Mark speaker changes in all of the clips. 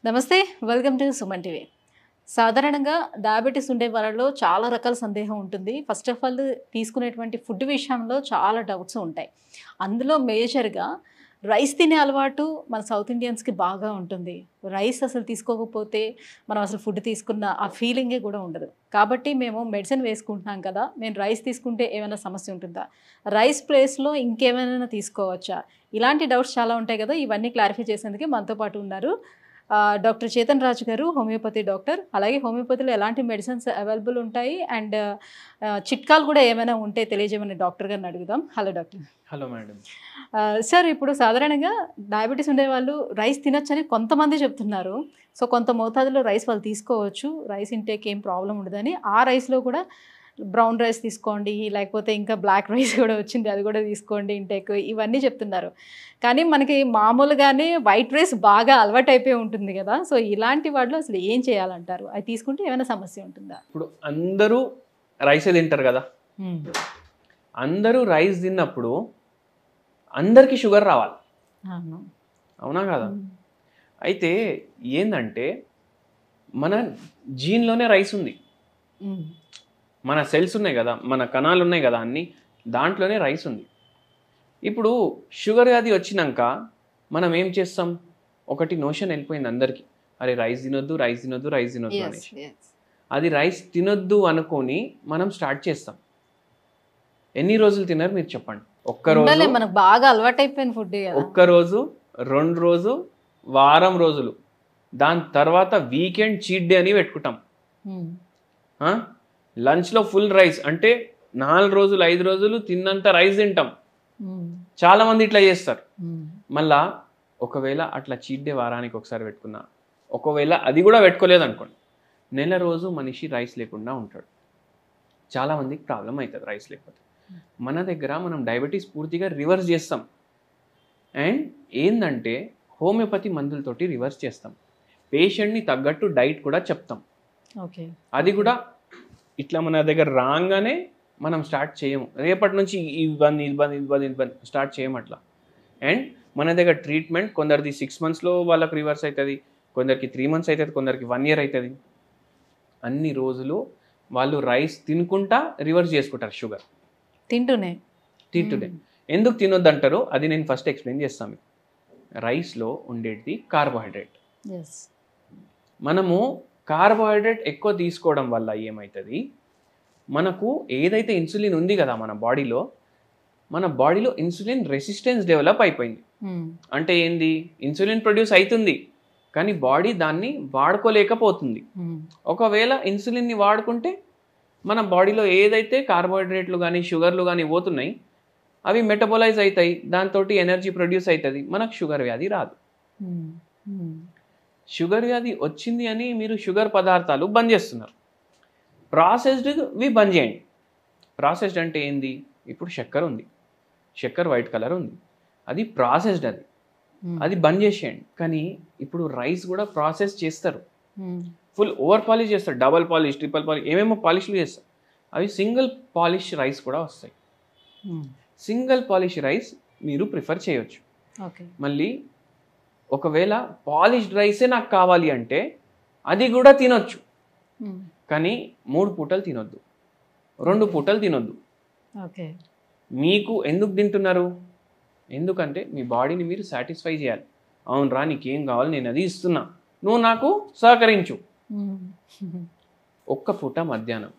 Speaker 1: నమస్తే, welcome to Suman TV. సాధారణంగా diabetes ఉండే వాళ్ళలో చాలా రకాల సందేహం ఉంటుంది. ఫస్ట్ ఆఫ్ ఆల్ తీసుకునేటువంటి ఫుడ్ విషయంలో చాలా డౌట్స్ ఉంటాయి. అందులో మేజర్గా రైస్ తినే అలవాటు మన సౌత్ ఇండియన్స్కి బాగా ఉంటుంది. రైస్ అసలు తీసుకోకపోతే మనం అసలు ఫుడ్ తీసుకున్న ఆ ఫీలింగే కూడా ఉండదు. కాబట్టి మేము మెడిసిన్ వేసుకుంటున్నాం కదా, మేము రైస్ తీసుకుంటే ఏమైనా సమస్య ఉంటుందా, రైస్ ప్లేస్లో ఇంకేమైనా తీసుకోవచ్చా, ఇలాంటి డౌట్స్ చాలా ఉంటాయి కదా. ఇవన్నీ క్లారిఫై చేసేందుకు మనతో పాటు ఉన్నారు డాక్టర్ చేతన్ రాజు గారు, హోమియోపతి డాక్టర్. అలాగే హోమియోపతిలో ఎలాంటి మెడిసిన్స్ అవైలబుల్ ఉంటాయి అండ్ చిట్కాలు కూడా ఏమైనా ఉంటే తెలియజేయమని డాక్టర్ గారిని అడుగుదాం. Hello doctor.
Speaker 2: Hello madam.
Speaker 1: Sir, ఇప్పుడు సాధారణంగా డయాబెటీస్ ఉండే వాళ్ళు రైస్ తినొచ్చని కొంతమంది చెప్తున్నారు. సో కొంత మోతాదులో రైస్ వాళ్ళు తీసుకోవచ్చు, రైస్ ఇంటేక్ ఏం ప్రాబ్లం ఉండదని. ఆ రైస్లో కూడా బ్రౌన్ రైస్ తీసుకోండి, లేకపోతే ఇంకా బ్లాక్ రైస్ కూడా వచ్చింది, అది కూడా తీసుకోండి ఇంటేక్, ఇవన్నీ చెప్తున్నారు. కానీ మనకి మామూలుగానే వైట్ రైస్ బాగా అలవాటు అయిపోయి ఉంటుంది కదా. సో ఇలాంటి వాటిలో అసలు ఏం చేయాలంటారు? అది తీసుకుంటే ఏమైనా సమస్య ఉంటుందా?
Speaker 2: ఇప్పుడు అందరూ రైసే తింటారు కదా. అందరూ రైస్ తిన్నప్పుడు అందరికీ షుగర్ రావాలి, అవునా కదా? అయితే ఏంటంటే మన జీన్లోనే రైస్ ఉంది, మన సెల్స్ ఉన్నాయి కదా, మన కణాలు ఉన్నాయి కదా, అన్ని దాంట్లోనే రైస్ ఉంది. ఇప్పుడు షుగర్ వ్యాధి వచ్చినాక మనం ఏం చేస్తాం? ఒకటి నోషన్ వెళ్ళిపోయింది అందరికీ, అరే రైస్ తినొద్దు, రైస్ తినొద్దు, రైస్ తినొద్దు అనేసి. అది రైస్ తినొద్దు అనుకొని మనం స్టార్ట్ చేస్తాం. ఎన్ని రోజులు తిన్నారు మీరు చెప్పండి? ఒక్కరోజు,
Speaker 1: మనకు బాగా అలవాటు అయిపోయిన ఫుడ్.
Speaker 2: ఒక్కరోజు, 2 రోజు, వారం రోజులు, దాని తర్వాత వీకెండ్ చీట్ డే అని పెట్టుకుంటాం. లంచ్లో ఫుల్ రైస్ అంటే 4 రోజులు 5 రోజులు తిన్నంత రైస్ తింటాం. చాలా మంది ఇట్లా చేస్తారు. మళ్ళా ఒకవేళ అట్లా చీట్ డే వారానికి ఒకసారి పెట్టుకున్నా, ఒకవేళ అది కూడా పెట్టుకోలేదు అనుకోండి, నెల రోజు మనిషి రైస్ లేకుండా ఉంటాడు. చాలా మందికి ప్రాబ్లం అవుతుంది రైస్ లేకపోతే. మన దగ్గర మనం డయాబెటీస్ పూర్తిగా రివర్స్ చేస్తాం. అండ్ ఏంటంటే హోమియోపతి మందులతోటి రివర్స్ చేస్తాం. పేషెంట్ని తగ్గట్టు డైట్ కూడా చెప్తాం.
Speaker 1: ఓకే,
Speaker 2: అది కూడా ఇట్లా మన దగ్గర రాగానే మనం స్టార్ట్ చేయము, రేపటి నుంచి ఇబ్బంది ఇబ్బంది ఇబ్బంది ఇబ్బంది స్టార్ట్ చేయము అట్లా. అండ్ మన దగ్గర ట్రీట్మెంట్ కొందరిది 6 monthsలో వాళ్ళకి రివర్స్ అవుతుంది, కొందరికి 3 months అవుతుంది, కొందరికి 1 year అవుతుంది. అన్ని రోజులు వాళ్ళు రైస్ తినుకుంటా రివర్స్ చేసుకుంటారు షుగర్
Speaker 1: తింటూనే.
Speaker 2: ఎందుకు తినొద్దు అంటారు అది నేను ఫస్ట్ ఎక్స్ప్లెయిన్ చేస్తాను. రైస్లో ఉండేది కార్బోహైడ్రేట్. మనము కార్బోహైడ్రేట్ ఎక్కువ తీసుకోవడం వల్ల ఏమవుతుంది, మనకు ఏదైతే ఇన్సులిన్ ఉంది కదా మన బాడీలో ఇన్సులిన్ రెసిస్టెన్స్ డెవలప్ అయిపోయింది. అంటే ఏంది, ఇన్సులిన్ ప్రొడ్యూస్ అవుతుంది కానీ బాడీ దాన్ని వాడుకోలేకపోతుంది. ఒకవేళ ఇన్సులిన్ని వాడుకుంటే మన బాడీలో ఏదైతే కార్బోహైడ్రేట్లు కానీ షుగర్లు కానీ పోతున్నాయి అవి మెటబోలైజ్ అవుతాయి, దాంతో ఎనర్జీ ప్రొడ్యూస్ అవుతుంది, మనకు షుగర్ వ్యాధి రాదు. షుగర్ వ్యాధి వచ్చింది అని మీరు షుగర్ పదార్థాలు బంద్ చేస్తున్నారు, ప్రాసెస్డ్వి బంద్ చేయండి. ప్రాసెస్డ్ అంటే ఏంది, ఇప్పుడు చక్కెర ఉంది, చక్కెర వైట్ కలర్ ఉంది, అది ప్రాసెస్డ్, అది బంద్ చేసేయండి. కానీ ఇప్పుడు రైస్ కూడా ప్రాసెస్ చేస్తారు, ఫుల్ ఓవర్ పాలిష్ చేస్తారు, డబల్ పాలిష్, ట్రిపుల్ పాలిష్, ఏమేమో పాలిష్లు చేస్తారు. అవి సింగిల్ పాలిష్ రైస్ కూడా వస్తాయి. సింగిల్ పాలిష్ రైస్ మీరు ప్రిఫర్ చేయొచ్చు. మళ్ళీ ఒకవేళ పాలిష్డ్ రైసే నాకు కావాలి అంటే అది కూడా తినొచ్చు, కానీ 3 పూటలు తినొద్దు, 2 పూటలు తినొద్దు. మీకు ఎందుకు తింటున్నారు? ఎందుకంటే మీ బాడీని మీరు సాటిస్ఫై చేయాలి. అవునరా, నీకేం కావాలి నేను అది ఇస్తున్నా, నువ్వు నాకు సహకరించు. ఒక్క పూట మధ్యాహ్నం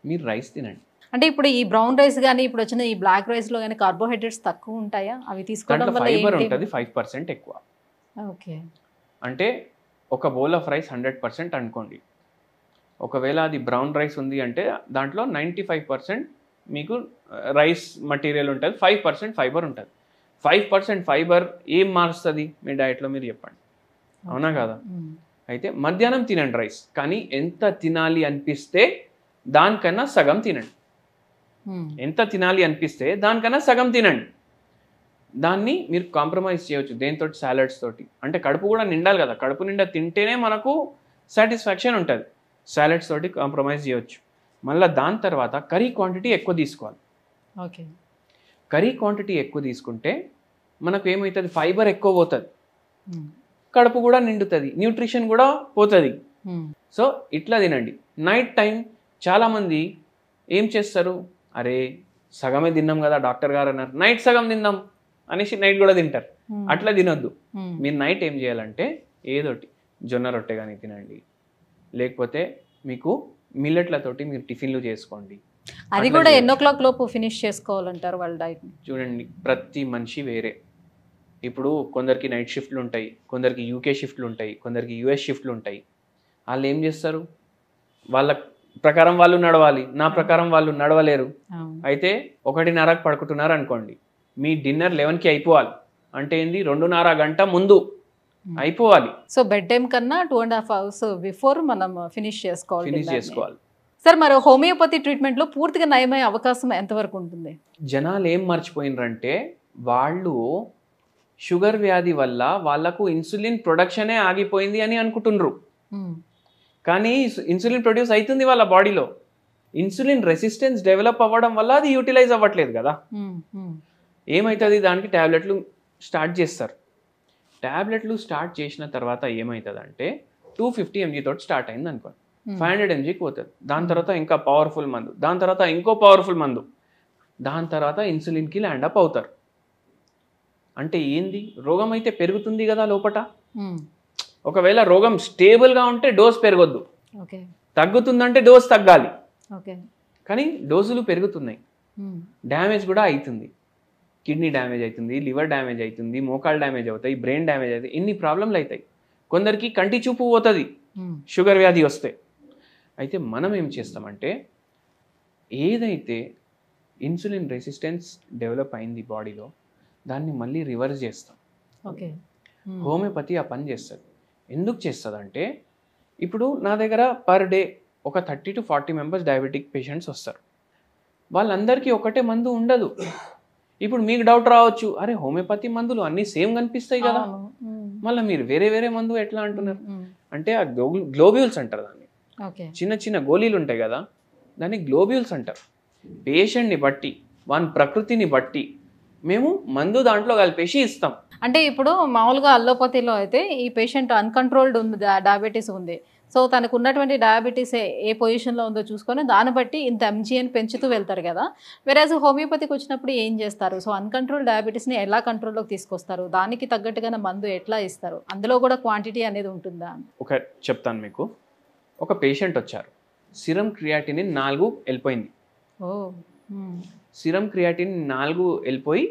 Speaker 2: మీరు రైస్ తినండి.
Speaker 1: అంటే ఇప్పుడు ఈ బ్రౌన్ రైస్ కానీ ఇప్పుడు వచ్చిన ఈ బ్లాక్ రైస్లో కానీ కార్బోహైడ్రేట్స్ తక్కువ ఉంటాయా? అవి తీసుకోవడం వల్ల
Speaker 2: ఫైబర్ ఉంటుంది 5% ఎక్కువ.
Speaker 1: ఓకే,
Speaker 2: అంటే ఒక బౌల్ ఆఫ్ రైస్ 100% అనుకోండి, ఒకవేళ అది బ్రౌన్ రైస్ ఉంది అంటే దాంట్లో 95% మీకు రైస్ మటీరియల్ ఉంటుంది, 5% ఫైబర్ ఉంటుంది. 5% ఫైబర్ ఏం మారుస్తుంది మీ డైట్లో మీరు చెప్పండి, అవునా కదా? అయితే మధ్యాహ్నం తినండి రైస్, కానీ ఎంత తినాలి అనిపిస్తే దానికన్నా సగం తినండి. ఎంత తినాలి అనిపిస్తే దానికన్నా సగం తినండి. దాన్ని మీరు కాంప్రమైజ్ చేయవచ్చు దేనితో, సాలడ్స్ తోటి. అంటే కడుపు కూడా నిండాలి కదా, కడుపు నిండా తింటేనే మనకు సాటిస్ఫాక్షన్ ఉంటుంది. సాలడ్స్ తోటి కాంప్రమైజ్ చేయవచ్చు. మళ్ళీ దాని తర్వాత కర్రీ క్వాంటిటీ ఎక్కువ తీసుకోవాలి. కర్రీ క్వాంటిటీ ఎక్కువ తీసుకుంటే మనకు ఏమవుతుంది, ఫైబర్ ఎక్కువ పోతుంది. కడుపు కూడా నిండుతుంది, న్యూట్రిషన్ కూడా పోతుంది. సో ఇట్లా తినండి. నైట్ టైం చాలామంది ఏం చేస్తారు, అరే సగమే తిన్నాం కదా డాక్టర్ గారు అన్నారు, నైట్ సగం తిందాం అనేసి నైట్ కూడా తింటారు. అట్లా తినొద్దు. మీరు నైట్ ఏం చేయాలంటే ఏదోటి జొన్న రొట్టె కానీ తినండి, లేకపోతే మీకు మిల్లెట్లతోటి మీరు టిఫిన్లు చేసుకోండి.
Speaker 1: అది కూడా ఎన్నో క్లాక్ లోపు ఫినిష్ చేసుకోవాలంటారు వాళ్ళ డైట్.
Speaker 2: చూడండి, ప్రతి మనిషి వేరే. ఇప్పుడు కొందరికి నైట్ షిఫ్ట్లు ఉంటాయి, కొందరికి యూకే షిఫ్ట్లు ఉంటాయి, కొందరికి యూఎస్ షిఫ్ట్లు ఉంటాయి. వాళ్ళు ఏం చేస్తారు, వాళ్ళ ప్రకారం వాళ్ళు నడవాలి, నా ప్రకారం వాళ్ళు నడవలేరు. అయితే 1:30కి పడుకుంటున్నారు అనుకోండి, మీ డిన్నర్ 11కి అయిపోవాలి. అంటే ఏంది, 2:30 గంట ముందు అయిపోవాలి.
Speaker 1: సో బెడ్ టైం కన్నా 2.5 hours బిఫోర్ మనం ఫినిష్
Speaker 2: చేసుకోవాలి.
Speaker 1: సార్, మరి హోమియోపతి ట్రీట్మెంట్లో పూర్తిగా నయమయ్యే అవకాశం ఎంతవరకు ఉంటుంది?
Speaker 2: జనాలు ఏం మర్చిపోయినరంటే, వాళ్ళు షుగర్ వ్యాధి వల్ల వాళ్ళకు ఇన్సులిన్ ప్రొడక్షనే ఆగిపోయింది అని అనుకుంటున్నారు. కానీ ఇన్సులిన్ ప్రొడ్యూస్ అవుతుంది వాళ్ళ బాడీలో. ఇన్సులిన్ రెసిస్టెన్స్ డెవలప్ అవ్వడం వల్ల అది యూటిలైజ్ అవ్వట్లేదు కదా. ఏమవుతుంది, దానికి ట్యాబ్లెట్లు స్టార్ట్ చేస్తారు. ట్యాబ్లెట్లు స్టార్ట్ చేసిన తర్వాత ఏమవుతుంది అంటే 250 mg తోటి స్టార్ట్ అయింది అనుకోండి, 500 mgకి పోతుంది. దాని తర్వాత ఇంకా పవర్ఫుల్ మందు, దాని తర్వాత ఇంకో పవర్ఫుల్ మందు, దాని తర్వాత ఇన్సులిన్కి ల్యాండ్ అప్ అవుతారు. అంటే ఏంది, రోగం అయితే పెరుగుతుంది కదా లోపట. ఒకవేళ రోగం స్టేబుల్గా ఉంటే డోస్ పెరగొద్దు, తగ్గుతుందంటే డోస్ తగ్గాలి. కానీ డోసులు పెరుగుతున్నాయి, డ్యామేజ్ కూడా అవుతుంది. కిడ్నీ డ్యామేజ్ అవుతుంది, లివర్ డ్యామేజ్ అవుతుంది, మోకాలు డ్యామేజ్ అవుతాయి, బ్రెయిన్ డ్యామేజ్ అవుతాయి, ఎన్ని ప్రాబ్లంలు అవుతాయి. కొందరికి కంటి చూపు పోతుంది షుగర్ వ్యాధి వస్తే. అయితే మనం ఏం చేస్తామంటే, ఏదైతే ఇన్సులిన్ రెసిస్టెన్స్ డెవలప్ అయింది బాడీలో, దాన్ని మళ్ళీ రివర్స్ చేస్తాం. హోమియోపతి ఆ పని చేస్తుంది. ఎందుకు చేస్తుంది అంటే, ఇప్పుడు నా దగ్గర పర్ డే ఒక 30 to 40 మెంబర్స్ డయాబెటిక్ పేషెంట్స్ వస్తారు. వాళ్ళందరికీ ఒకటే మందు ఉండదు. ఇప్పుడు మీకు డౌట్ రావచ్చు, అరే హోమియోపతి మందులు అన్నీ సేమ్ కనిపిస్తాయి కదా, మళ్ళీ మీరు వేరే వేరే మందు ఎట్లా అంటున్నారు అంటే, ఆ గ్లోబ్యూల్స్ అంటారు దాన్ని. చిన్న చిన్న గోళీలు ఉంటాయి కదా, దాన్ని గ్లోబ్యూల్స్ అంటారు. పేషెంట్ని బట్టి, వాని ప్రకృతిని బట్టి మేము మందు దాంట్లో కలిపేసి ఇస్తాం.
Speaker 1: అంటే ఇప్పుడు మామూలుగా అల్లోపతిలో అయితే ఈ పేషెంట్ అన్కంట్రోల్డ్ ఉంది, డయాబెటీస్ ఉంది. సో తనకు ఉన్నటువంటి డయాబెటీస్ ఏ పొజిషన్లో ఉందో చూసుకొని దాన్ని బట్టి ఇంత ఎంజీ అని పెంచుతూ వెళ్తారు కదా. వెరాజ్ హోమియోపతికి వచ్చినప్పుడు ఏం చేస్తారు? సో అన్కంట్రోల్ డయాబెటీస్ని ఎలా కంట్రోల్లోకి తీసుకొస్తారు? దానికి తగ్గట్టుగానే మందు ఎట్లా ఇస్తారు? అందులో కూడా క్వాంటిటీ అనేది ఉంటుందా?
Speaker 2: ఒక చెప్తాను మీకు. ఒక పేషెంట్ వచ్చారు, సిరం క్రియాటినిన్ 4 వెళ్ళిపోయింది. సిరం క్రియాటినిన్ 4 వెళ్ళిపోయి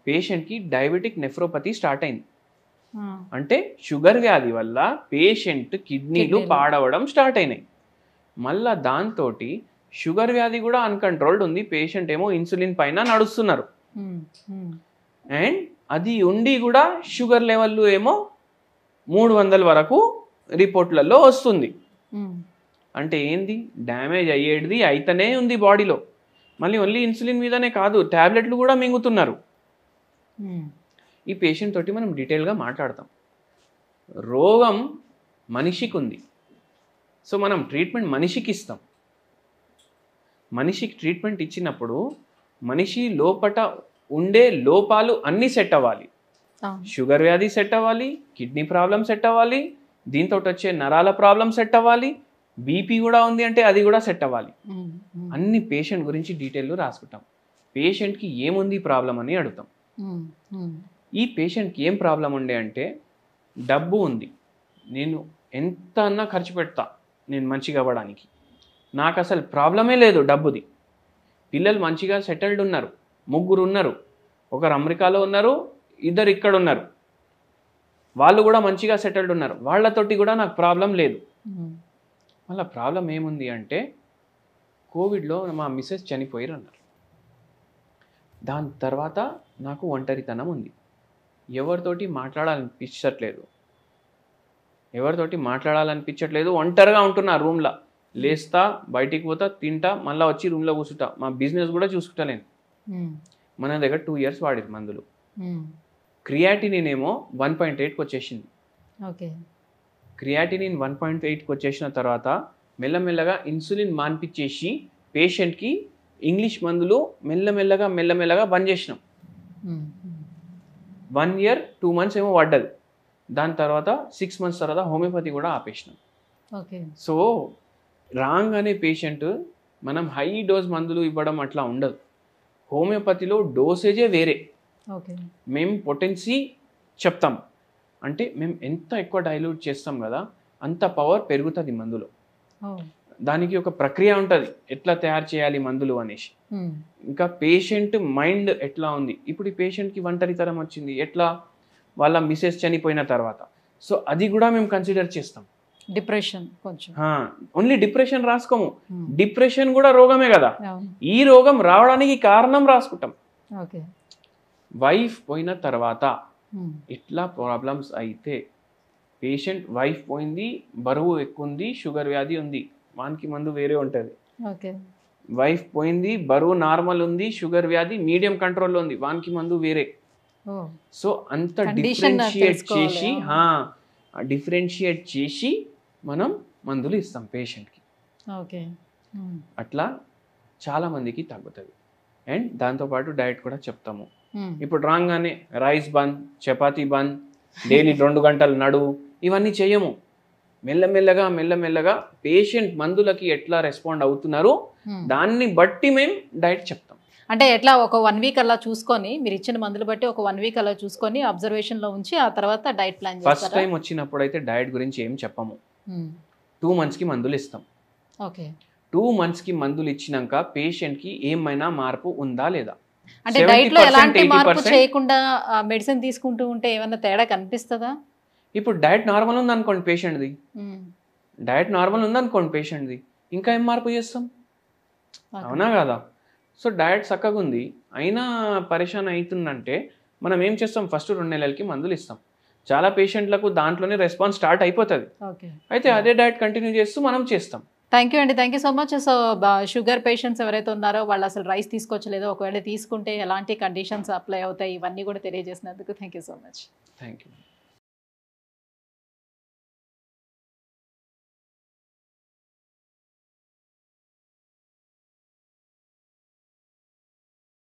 Speaker 2: పేషెంట్కి డయాబెటిక్ నెఫ్రోపతి స్టార్ట్ అయింది. అంటే షుగర్ వ్యాధి వల్ల పేషెంట్ కిడ్నీలు పాడవడం స్టార్ట్ అయినాయి. మళ్ళా దాంతో షుగర్ వ్యాధి కూడా అన్కంట్రోల్డ్ ఉంది, పేషెంట్ ఏమో ఇన్సులిన్ పైన నడుస్తున్నారు. అండ్ అది ఉండి కూడా షుగర్ లెవెల్ ఏమో 300 వరకు రిపోర్ట్లలో వస్తుంది. అంటే ఏంది, డ్యామేజ్ అయ్యేది అయితేనే ఉంది బాడీలో. మళ్ళీ ఓన్లీ ఇన్సులిన్ మీదనే కాదు, ట్యాబ్లెట్లు కూడా మింగుతున్నారు. ఈ పేషెంట్ తోటి మనం డీటెయిల్గా మాట్లాడతాం. రోగం మనిషికి ఉంది, సో మనం ట్రీట్మెంట్ మనిషికి ఇస్తాం. మనిషికి ట్రీట్మెంట్ ఇచ్చినప్పుడు మనిషి లోపట ఉండే లోపాలు అన్నీ సెట్ అవ్వాలి. షుగర్ వ్యాధి సెట్ అవ్వాలి, కిడ్నీ ప్రాబ్లం సెట్ అవ్వాలి, దీంతో వచ్చే నరాల ప్రాబ్లం సెట్ అవ్వాలి, బీపీ కూడా ఉంది అంటే అది కూడా సెట్ అవ్వాలి. అన్ని పేషెంట్ గురించి డీటెయిల్ రాసుకుంటాం. పేషెంట్కి ఏముంది ప్రాబ్లం అని అడుగుతాం. ఈ పేషెంట్కి ఏం ప్రాబ్లం ఉండే అంటే, డబ్బు ఉంది, నేను ఎంత అన్నా ఖర్చు పెడతా నేను మంచిగా అవ్వడానికి, నాకు అసలు ప్రాబ్లమే లేదు డబ్బుది. పిల్లలు మంచిగా సెటిల్డ్ ఉన్నారు, 3 ఉన్నారు, ఒకరు అమెరికాలో ఉన్నారు, 2 ఇక్కడ ఉన్నారు, వాళ్ళు కూడా మంచిగా సెటిల్డ్ ఉన్నారు, వాళ్ళతోటి కూడా నాకు ప్రాబ్లం లేదు. మళ్ళీ ప్రాబ్లం ఏముంది అంటే, కోవిడ్లో మా మిస్సెస్ చనిపోయారు అన్నారు. దాని తర్వాత నాకు ఒంటరితనం ఉంది, ఎవరితోటి మాట్లాడాలనిపించట్లేదు, ఒంటరిగా ఉంటున్నా రూమ్లో. లేస్తా, బయటికి పోతా, తింటా, మళ్ళీ వచ్చి రూమ్లో కూర్చుంటా, మా బిజినెస్ కూడా చూసుకుంటలేను. మన దగ్గర 2 years వాడేది మందులు. క్రియాటినిన్ ఏమో 1.8కి వచ్చేసింది. క్రియాటినిన్ 1.8కి వచ్చేసిన తర్వాత మెల్లమెల్లగా ఇన్సులిన్ మాన్పించేసి పేషెంట్కి ఇంగ్లీష్ మందులు మెల్లమెల్లగా బంద్ చేసినాం. 1 year 2 months ఏమో పడ్డది. దాని తర్వాత 6 months తర్వాత హోమియోపతి కూడా ఆపేసినాం.
Speaker 1: ఓకే.
Speaker 2: సో రాంగ్ అనే పేషెంట్ మనం హై డోస్ మందులు ఇవ్వడం అట్లా ఉండదు. హోమియోపతిలో డోసేజే వేరే.
Speaker 1: ఓకే.
Speaker 2: మేము పొటెన్సీ చెప్తాం, అంటే మేము ఎంత ఎక్కువ డైల్యూట్ చేస్తాం కదా అంత పవర్ పెరుగుతుంది మందులో. దానికి ఒక ప్రక్రియ ఉంటుంది ఎట్లా తయారు చేయాలి మందులు అనేసి. ఇంకా పేషెంట్ మైండ్ ఎట్లా ఉంది, ఇప్పుడు ఈ పేషెంట్కి ఒంటరితనం వచ్చింది, ఎట్లా వాళ్ళ మిసెస్ చనిపోయిన తర్వాత, సో అది కూడా మేము కన్సిడర్ చేస్తాం.
Speaker 1: డిప్రెషన్ కొంచెం
Speaker 2: ఓన్లీ డిప్రెషన్ రాసుకోము, డిప్రెషన్ కూడా రోగమే కదా, ఈ రోగం రావడానికి కారణం రాసుకుంటాం. వైఫ్ పోయిన తర్వాత ఇట్లా ప్రాబ్లమ్స్ అయితే, పేషెంట్ వైఫ్ పోయింది, బరువు ఎక్కువ ఉంది, షుగర్ వ్యాధి ఉంది, వానికి మందు వేరే ఉంటుంది. వైఫ్ పోయింది, బరువు నార్మల్ ఉంది, షుగర్ వ్యాధి మీడియం కంట్రోల్లో ఉంది, వానికి మందు వేరే. సో అంత డిఫరెన్షియేట్ చేసి మనం మందులు ఇస్తాం పేషెంట్కి. అట్లా చాలా మందికి తగ్గుతుంది. అండ్ దాంతోపాటు డైట్ కూడా చెప్తాము. ఇప్పుడు రాగానే రైస్ బంద్, చపాతీ బంద్, డైలీ 2 గంటలు నడువు, ఇవన్నీ చేయము. మెల్లమెల్లగా పేషెంట్ మందులకి ఎట్లా రెస్పాండ్ అవుతున్నారు దాన్ని బట్టి మేము డైట్ చెప్తాం.
Speaker 1: అంటే ఎట్లా ఒక 1 week అలా చూసుకొని, మీరు ఇచ్చిన మందులు బట్టి ఒక 1 week అలా చూసుకొని అబ్జర్వేషన్ లో ఉంచి ఆ తర్వాత డైట్ ప్లాన్ చేస్తారా?
Speaker 2: ఫస్ట్ టైం వచ్చినప్పుడు అయితే డైట్ గురించి ఏం చెప్పము. 2 months కి మందులు ఇస్తాం.
Speaker 1: ఓకే.
Speaker 2: 2 months కి మందులు ఇచ్చినాక పేషెంట్ కి ఏమైనా మార్పు ఉందా లేదా,
Speaker 1: అంటే డైట్ లో ఎలాంటి మార్పు చేయకుండా మెడిసిన్ తీసుకుంటూ ఉంటే ఏమైనా తేడా కనిపిస్తుందా?
Speaker 2: ఇప్పుడు డైట్ నార్మల్ ఉంది అనుకోండి పేషెంట్ది, ఇంకా ఏం మార్పు చేస్తాం, అవునా కదా? సో డైట్ చక్కగా ఉంది అయినా పరేషాన్ అవుతుందంటే మనం ఏం చేస్తాం, ఫస్ట్ 2 నెలలకి మందులు ఇస్తాం. చాలా పేషెంట్లకు దాంట్లోనే రెస్పాన్స్ స్టార్ట్ అయిపోతుంది, అయితే అదే డైట్ కంటిన్యూ చేస్తూ మనం చేస్తాం.
Speaker 1: థ్యాంక్ యూ అండి, thank you so much. So sugar patients ఎవరైతే ఉన్నారో వాళ్ళు అసలు రైస్ తీసుకోవచ్చలేదో, ఒకవేళ తీసుకుంటే ఎలాంటి కండిషన్స్ అప్లై అవుతాయి, ఇవన్నీ కూడా తెలియజేసినందుకు thank you so much.
Speaker 2: Thank you.